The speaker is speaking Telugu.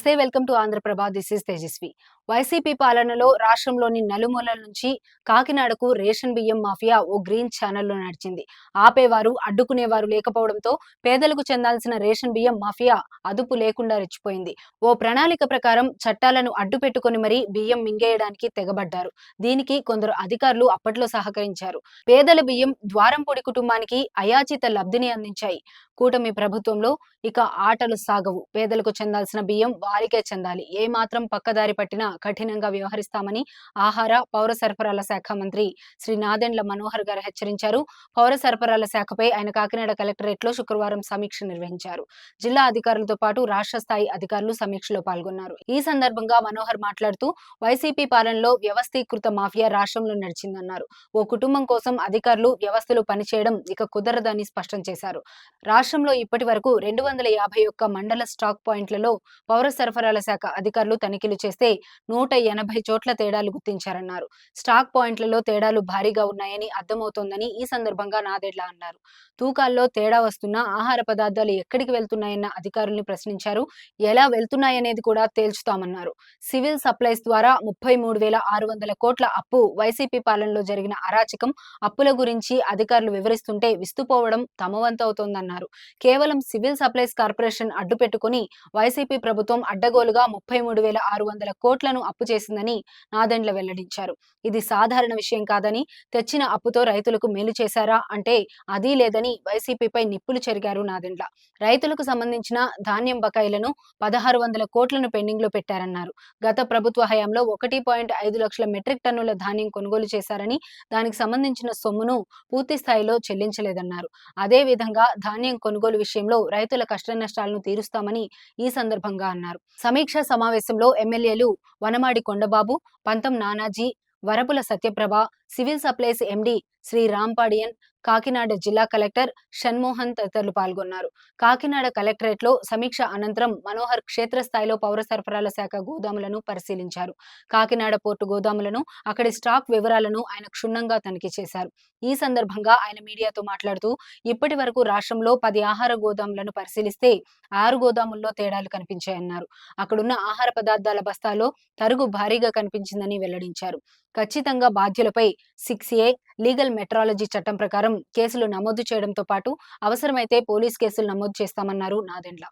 నమస్తే, welcome to Andhraprabha. This is Tejaswi. YCP పాలనలో రాష్ట్రంలోని నలుమూలల నుంచి కాకినాడకు రేషన్ బియ్యం మాఫియా ఓ గ్రీన్ ఛానల్లో నడిచింది. ఆపేవారు, అడ్డుకునేవారు లేకపోవడంతో పేదలకు చెందాల్సిన రేషన్ బియ్యం మాఫియా అదుపు లేకుండా రెచ్చిపోయింది. ఓ ప్రణాళిక ప్రకారం చట్టాలను అడ్డు పెట్టుకుని మరీ బియ్యం మింగేయడానికి తెగబడ్డారు. దీనికి కొందరు అధికారులు అప్పట్లో సహకరించారు. పేదల బియ్యం ద్వారంపూడి కుటుంబానికి అయాచిత లబ్ధిని అందించాయి. కూటమి ప్రభుత్వంలో ఇక ఆటలు సాగవు. పేదలకు చెందాల్సిన బియ్యం వారికే చెందాలి. ఏ మాత్రం పక్కదారి పట్టినా కఠినంగా వ్యవహరిస్తామని ఆహార, పౌర సరఫరాల శాఖ మంత్రి శ్రీ నాదెండ్ల మనోహర్ గారు హెచ్చరించారు. పౌర సరఫరాల శాఖపై ఆయన కాకినాడ కలెక్టరేట్లో శుక్రవారం సమీక్ష నిర్వహించారు. జిల్లా అధికారులతో పాటు రాష్ట్ర స్థాయి అధికారులు సమీక్షలో పాల్గొన్నారు. ఈ సందర్భంగా మనోహర్ మాట్లాడుతూ వైసీపీ పాలనలో వ్యవస్థీకృత మాఫియా రాష్ట్రంలో నడిచిందన్నారు. ఓ కుటుంబం కోసం అధికారులు, వ్యవస్థలు పనిచేయడం ఇక కుదరదని స్పష్టం చేశారు. రాష్ట్రంలో ఇప్పటి వరకు 251 మండల స్టాక్ పాయింట్లలో పౌర సరఫరాల శాఖ అధికారులు తనిఖీలు చేస్తే 180 చోట్ల తేడాలు గుర్తించారన్నారు. స్టాక్ పాయింట్లలో తేడాలు భారీగా ఉన్నాయని అర్థమవుతోందని ఈ సందర్భంగా నాదెండ్ల అన్నారు. తూకాల్లో తేడా వస్తున్నా ఆహార పదార్థాలు ఎక్కడికి వెళ్తున్నాయన్న అధికారుల్ని ప్రశ్నించారు. ఎలా వెళ్తున్నాయనేది కూడా తేల్చుతామన్నారు. సివిల్ సప్లైస్ ద్వారా 33,600 కోట్ల అప్పు వైసీపీ పాలనలో జరిగిన అరాచకం, అప్పుల గురించి అధికారులు వివరిస్తుంటే విస్తుపోవడం తమ వంతు అవుతోందన్నారు. కేవలం సివిల్ సప్లైస్ కార్పొరేషన్ అడ్డు పెట్టుకుని వైసీపీ ప్రభుత్వం అడ్డగోలుగా 33,600 కోట్లను అప్పు చేసిందని నాదెండ్ల వెల్లడించారు. ఇది సాధారణ విషయం కాదని, తెచ్చిన అప్పుతో రైతులకు మేలు చేశారా అంటే అదీ లేదని వైసీపీపై నిప్పులు చెరిగారు నాదెండ్ల. రైతులకు సంబంధించిన ధాన్యం బకాయిలను 1,600 కోట్లను పెండింగ్ లో పెట్టారన్నారు. గత ప్రభుత్వ హయాంలో 1.5 లక్షల మెట్రిక్ టన్నుల ధాన్యం కొనుగోలు చేశారని, దానికి సంబంధించిన సొమ్మును పూర్తి స్థాయిలో చెల్లించలేదన్నారు. అదే విధంగా ధాన్యం కొనుగోలు విషయంలో రైతుల కష్టనష్టాలను తీరుస్తామని ఈ సందర్భంగా అన్నారు. సమీక్షా సమావేశంలో ఎమ్మెల్యేలు Vanamadi Kondababu, Pantham Nanaji, Varupula Satyaprabha, civil supplies MD Shri Rampadian, Kakinada జిల్లా కలెక్టర్ షణ్మోహన్ తదితరులు పాల్గొన్నారు. కాకినాడ కలెక్టరేట్ లో సమీక్ష అనంతరం మనోహర్ క్షేత్రస్థాయిలో పౌర సరఫరాల శాఖ గోదాములను పరిశీలించారు. కాకినాడ పోర్టు గోదాములను, అక్కడి స్టాక్ వివరాలను ఆయన క్షుణ్ణంగా తనిఖీ చేశారు. ఈ సందర్భంగా ఆయన మీడియాతో మాట్లాడుతూ, ఇప్పటి వరకు రాష్ట్రంలో 10 ఆహార గోదాములను పరిశీలిస్తే 6 గోదాముల్లో తేడాలు కనిపించాయన్నారు. అక్కడున్న ఆహార పదార్థాల బస్తాలో తరుగు భారీగా కనిపించిందని వెల్లడించారు. ఖచ్చితంగా బాధ్యులపై 6A లీగల్ మెట్రాలజీ చట్టం ప్రకారం కేసులు నమోదు చేయడంతో పాటు అవసరమైతే పోలీస్ కేసులు నమోదు చేస్తామన్నారు నాదెండ్ల.